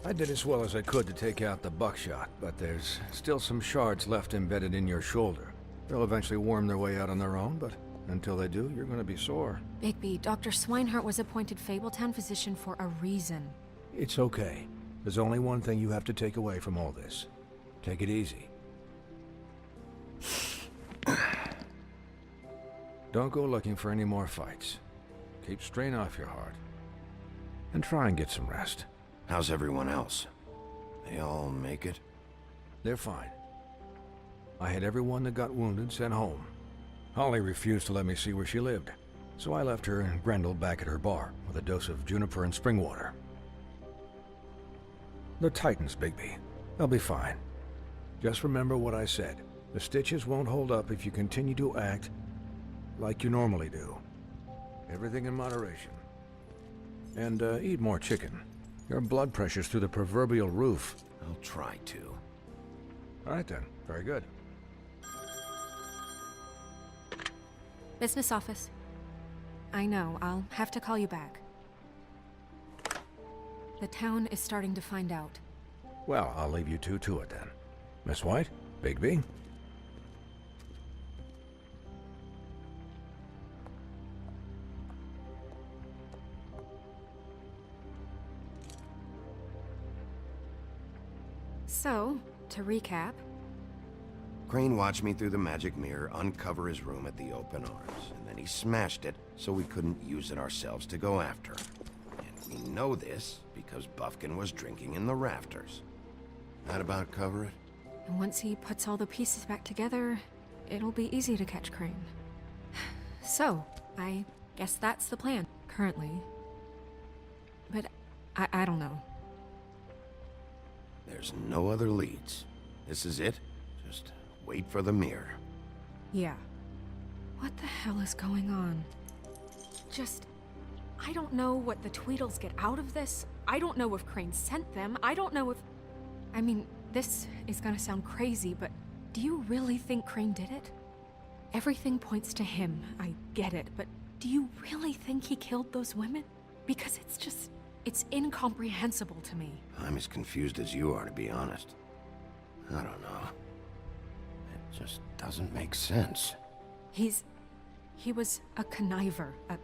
I did as well as I could to take out the buckshot, but there's still some shards left embedded in your shoulder. They'll eventually worm their way out on their own, but until they do, you're gonna be sore. Bigby, Dr. Swinehart was appointed Fabletown physician for a reason. It's okay. There's only one thing you have to take away from all this. Take it easy. Don't go looking for any more fights. Keep strain off your heart. And try and get some rest. How's everyone else? They all make it? They're fine. I had everyone that got wounded sent home. Holly refused to let me see where she lived, so I left her and Grendel back at her bar with a dose of juniper and spring water. They're Titans, Bigby. They'll be fine. Just remember what I said. The stitches won't hold up if you continue to act like you normally do. Everything in moderation. And eat more chicken. Your blood pressure's through the proverbial roof. I'll try to. All right then. Very good. Business office. I know, I'll have to call you back. The town is starting to find out. Well, I'll leave you two to it then. Miss White, Bigby. So, to recap... Crane watched me through the magic mirror uncover his room at the open arms, and then he smashed it so we couldn't use it ourselves to go after him. And we know this because Buffkin was drinking in the rafters. That about cover it? And once he puts all the pieces back together, it'll be easy to catch Crane. So, I guess that's the plan, currently. But I don't know. There's no other leads. This is it. Just wait for the mirror. Yeah. What the hell is going on? I don't know what the Tweedles get out of this. I don't know if Crane sent them. I don't know if... I mean, this is gonna sound crazy, but do you really think Crane did it? Everything points to him, I get it, but do you really think he killed those women? Because it's incomprehensible to me. I'm as confused as you are, to be honest. I don't know. It just doesn't make sense. He was a conniver, a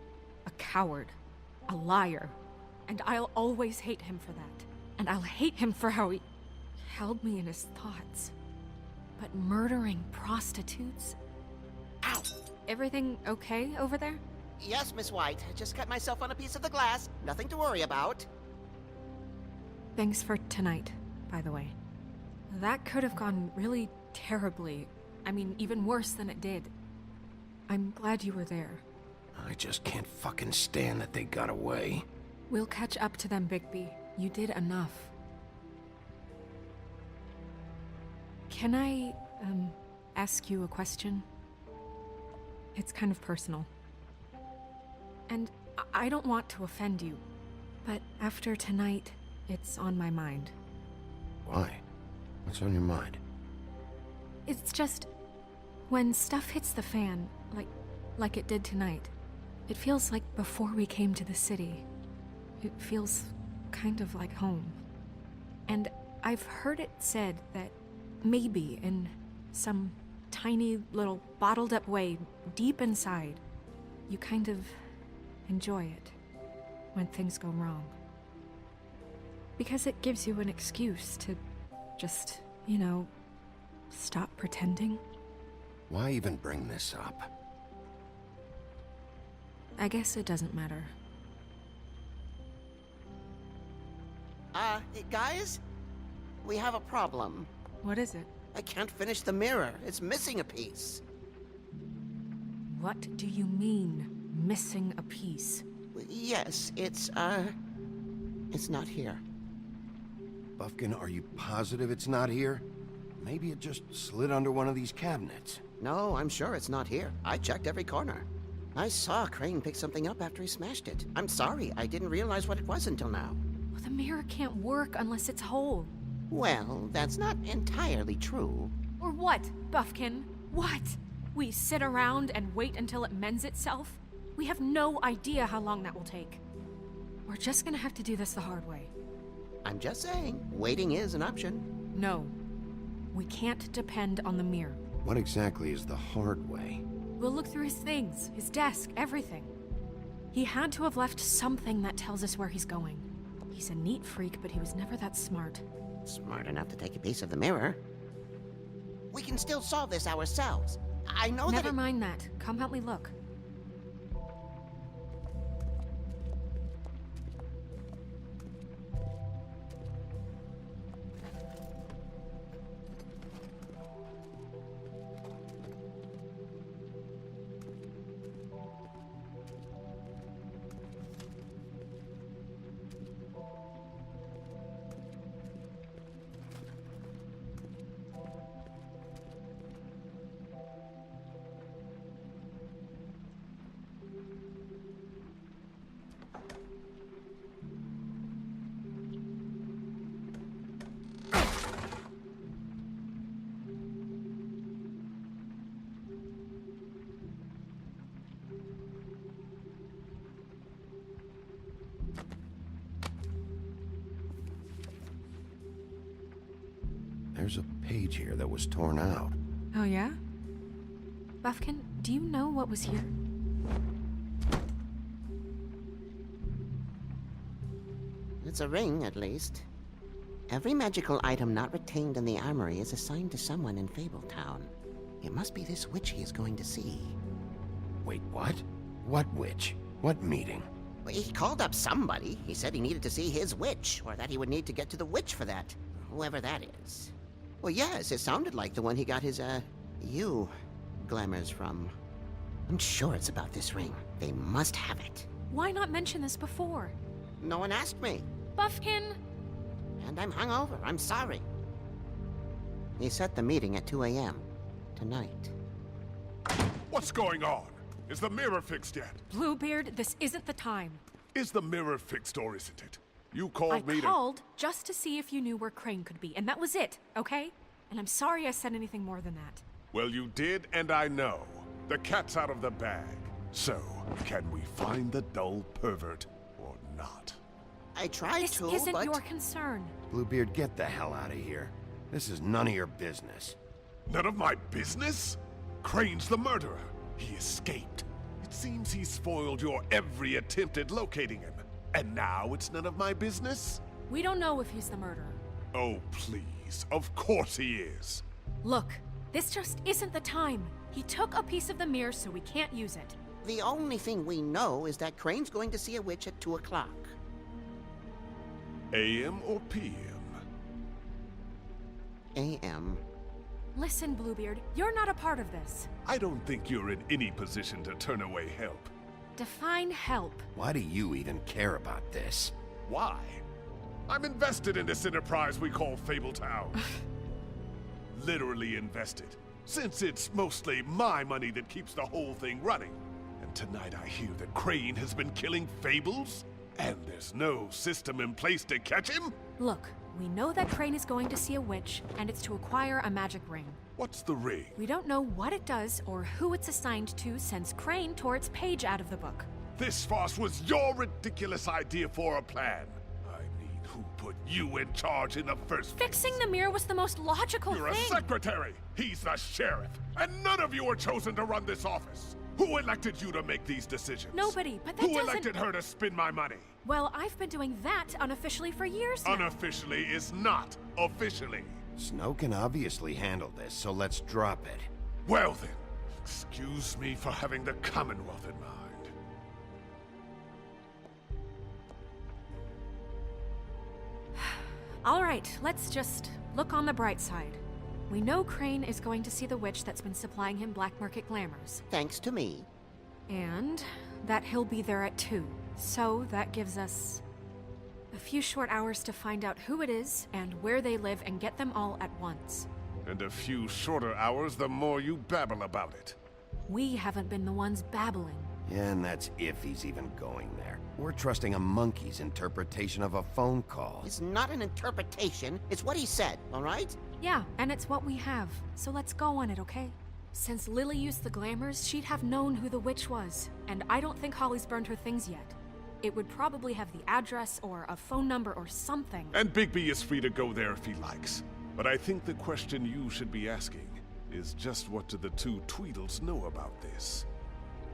coward, a liar, and I'll always hate him for that. And I'll hate him for how he held me in his thoughts. But murdering prostitutes? Ow! Everything okay over there? Yes, Miss White. I just cut myself on a piece of the glass. Nothing to worry about. Thanks for tonight, by the way. That could have gone really terribly. I mean, even worse than it did. I'm glad you were there. I just can't fucking stand that they got away. We'll catch up to them, Bigby. You did enough. Can I, ask you a question? It's kind of personal. And I don't want to offend you, but after tonight, it's on my mind. Why? What's on your mind? It's just... when stuff hits the fan, like it did tonight, it feels like before we came to the city. It feels kind of like home. And I've heard it said that maybe in some tiny little bottled up way deep inside, you kind of enjoy it when things go wrong. Because it gives you an excuse to just, stop pretending. Why even bring this up? I guess it doesn't matter. Hey, guys? We have a problem. What is it? I can't finish the mirror. It's missing a piece. What do you mean, missing a piece? Yes, it's not here. Buffkin, are you positive it's not here? Maybe it just slid under one of these cabinets. No, I'm sure it's not here. I checked every corner. I saw Crane pick something up after he smashed it. I'm sorry, I didn't realize what it was until now. Well, the mirror can't work unless it's whole. Well, that's not entirely true. Or what, Buffkin? What? We sit around and wait until it mends itself? We have no idea how long that will take. We're just gonna have to do this the hard way. I'm just saying, waiting is an option. No. We can't depend on the mirror. What exactly is the hard way? We'll look through his things, his desk, everything. He had to have left something that tells us where he's going. He's a neat freak, but he was never that smart. Smart enough to take a piece of the mirror. We can still solve this ourselves. I know that Never mind that. Come help me look. There's a page here that was torn out. Oh, yeah? Buffkin, do you know what was here? it's a ring, at least. Every magical item not retained in the armory is assigned to someone in Fabletown. It must be this witch he is going to see. Wait, what? What witch? What meeting? Well, he called up somebody. He said he needed to see his witch, or that he would need to get to the witch for that. Whoever that is. Well, yes, it sounded like the one he got his, glamours from. I'm sure it's about this ring. They must have it. Why not mention this before? No one asked me. Buffkin! And I'm hungover. I'm sorry. He set the meeting at 2 a.m. tonight. What's going on? Is the mirror fixed yet? Bluebeard, this isn't the time. Is the mirror fixed or isn't it? You called me I called just to see if you knew where Crane could be, and that was it, okay? And I'm sorry I said anything more than that. Well, you did, and I know. The cat's out of the bag. So, can we find the dull pervert or not? I tried This to, isn't but... your concern. Bluebeard, get the hell out of here. This is none of your business. None of my business? Crane's the murderer. He escaped. It seems he spoiled your every attempt at locating him. And now it's none of my business? We don't know if he's the murderer. Oh, please. Of course he is. Look, this just isn't the time. He took a piece of the mirror, so we can't use it. The only thing we know is that Crane's going to see a witch at 2 o'clock. AM or PM? A.M. Listen, Bluebeard, you're not a part of this. I don't think you're in any position to turn away help. Define help. Why do you even care about this? Why? I'm invested in this enterprise we call Fabletown. Literally invested, since it's mostly my money that keeps the whole thing running. And tonight I hear that Crane has been killing fables, and there's no system in place to catch him? Look, we know that Crane is going to see a witch, and it's to acquire a magic ring. What's the ring? We don't know what it does or who it's assigned to since Crane tore its page out of the book. This farce was your ridiculous idea for a plan. I mean, who put you in charge in the first place? Fixing the mirror was the most logical You're a thing. secretary. He's the sheriff. And none of you were chosen to run this office. Who elected you to make these decisions? Nobody, but that Who doesn't... elected her to spend my money? Well, I've been doing that unofficially for years now. Unofficially is not officially. Snow can obviously handle this, so let's drop it. Well then, excuse me for having the Commonwealth in mind. All right, let's just look on the bright side. We know Crane is going to see the witch that's been supplying him black market glamours. Thanks to me. And that he'll be there at 2. So that gives us a few short hours to find out who it is and where they live and get them all at once. And a few shorter hours the more you babble about it. We haven't been the ones babbling. Yeah, and that's if he's even going there. We're trusting a monkey's interpretation of a phone call. It's not an interpretation. It's what he said, all right? Yeah, and it's what we have. So let's go on it, okay? Since Lily used the glamours, she'd have known who the witch was. And I don't think Holly's burned her things yet. It would probably have the address or a phone number or something. And Bigby is free to go there if he likes. But I think the question you should be asking is just what do the two Tweedles know about this?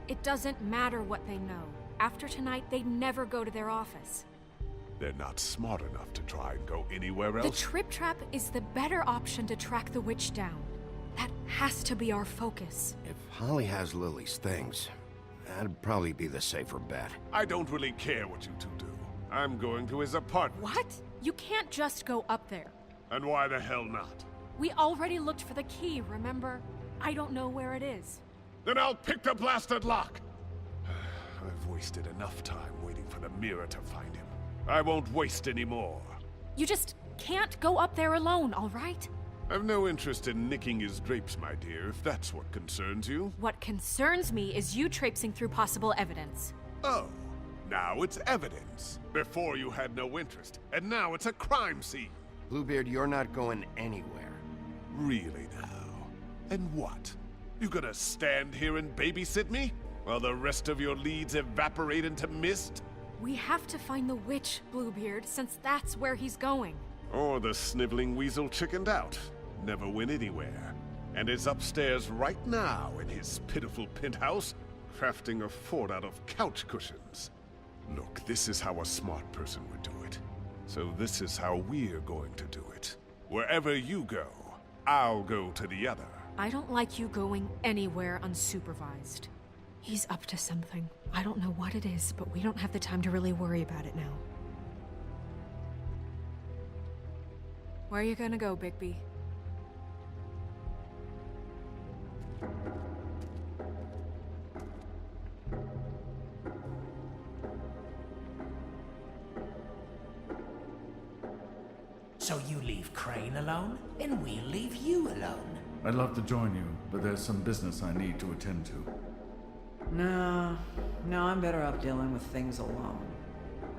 It doesn't matter what they know. After tonight, they'd never go to their office. They're not smart enough to try and go anywhere else. The Trip Trap is the better option to track the witch down. That has to be our focus. If Holly has Lily's things, that'd probably be the safer bet. I don't really care what you two do. I'm going to his apartment. What? You can't just go up there. And why the hell not? We already looked for the key, remember? I don't know where it is. Then I'll pick the blasted lock! I've wasted enough time waiting for the mirror to find him. I won't waste any more. You just can't go up there alone, all right? I've no interest in nicking his drapes, my dear, if that's what concerns you. What concerns me is you traipsing through possible evidence. Oh, now it's evidence. Before you had no interest, and now it's a crime scene. Bluebeard, you're not going anywhere. Really now? And what? You gonna stand here and babysit me? While the rest of your leads evaporate into mist? We have to find the witch, Bluebeard, since that's where he's going. Or the sniveling weasel chickened out, never went anywhere, and is upstairs right now in his pitiful penthouse, crafting a fort out of couch cushions. Look, this is how a smart person would do it. So this is how we're going to do it. Wherever you go, I'll go to the other. I don't like you going anywhere unsupervised. He's up to something. I don't know what it is, but we don't have the time to really worry about it now. Where are you gonna go, Bigby? So you leave Crane alone, and we'll leave you alone. I'd love to join you, but there's some business I need to attend to. No, I'm better off dealing with things alone.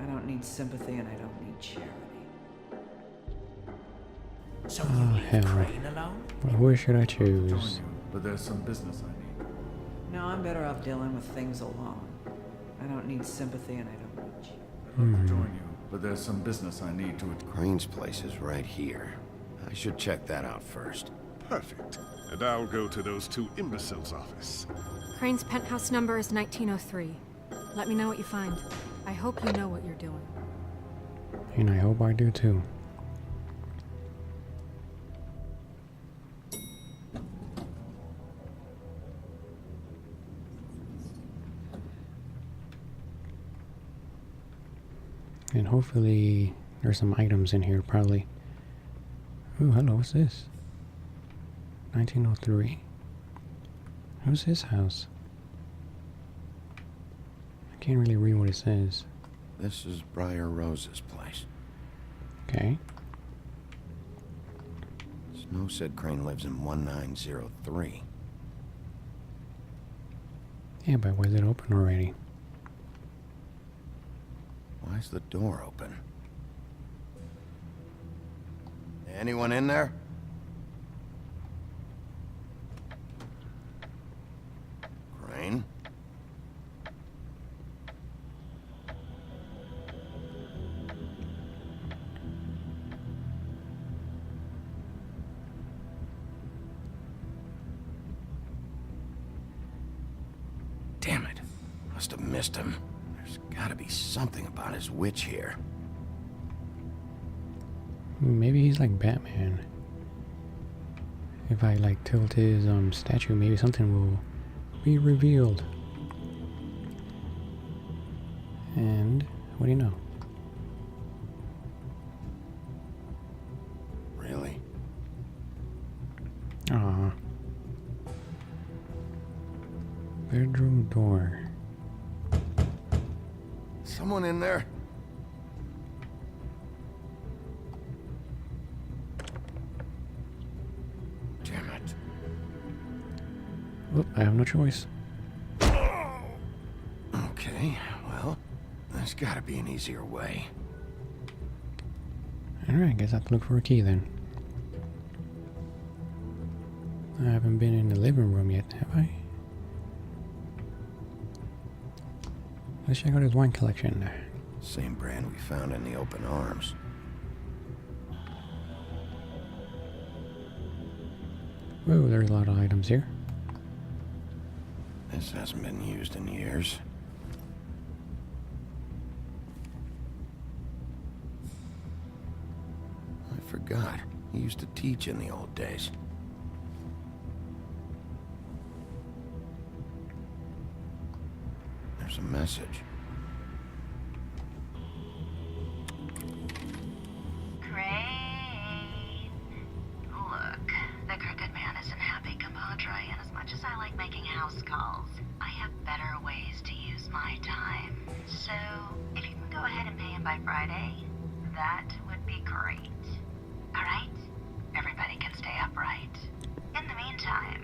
I don't need sympathy and I don't need charity. So you leave hell. Crane alone? Well, where should I Join choose? you, but there's some business I need. No, I'm better off dealing with things alone. I don't need sympathy and I don't need charity. I'd love to join you, but there's some business I need to attend. Crane's place is right here. I should check that out first. Perfect. And I'll go to those two imbeciles' office. Crane's penthouse number is 1903. Let me know what you find. I hope you know what you're doing. And I hope I do too. And hopefully there's some items in here, probably. Ooh, hello, what's this? 1903. Who's his house? I can't really read what it says. This is Briar Rose's place. Okay. Snow said Crane lives in 1903. Yeah, but was it open already? Why's the door open? Anyone in there? Crane? Damn it. Must have missed him. There's gotta be something about his witch here. Maybe he's like Batman. If I like tilt his statue, maybe something will be revealed. And what do you know? Really? Ah. Bedroom door. Someone in there? Damn it. Well, I have no choice. Okay, well, there's gotta be an easier way. Alright, guess I have to look for a key then. I haven't been in the living room yet, have I? Let's check out his wine collection. Same brand we found in the open arms. Whoa, there's a lot of items here. This hasn't been used in years. I forgot. He used to teach in the old days. There's a message. Crane. Look, the crooked man isn't happy, compadre, and as much as I like making house calls, I have better ways to use my time. So, if you can go ahead and pay him by Friday, that would be great. Alright? Everybody can stay upright. In the meantime,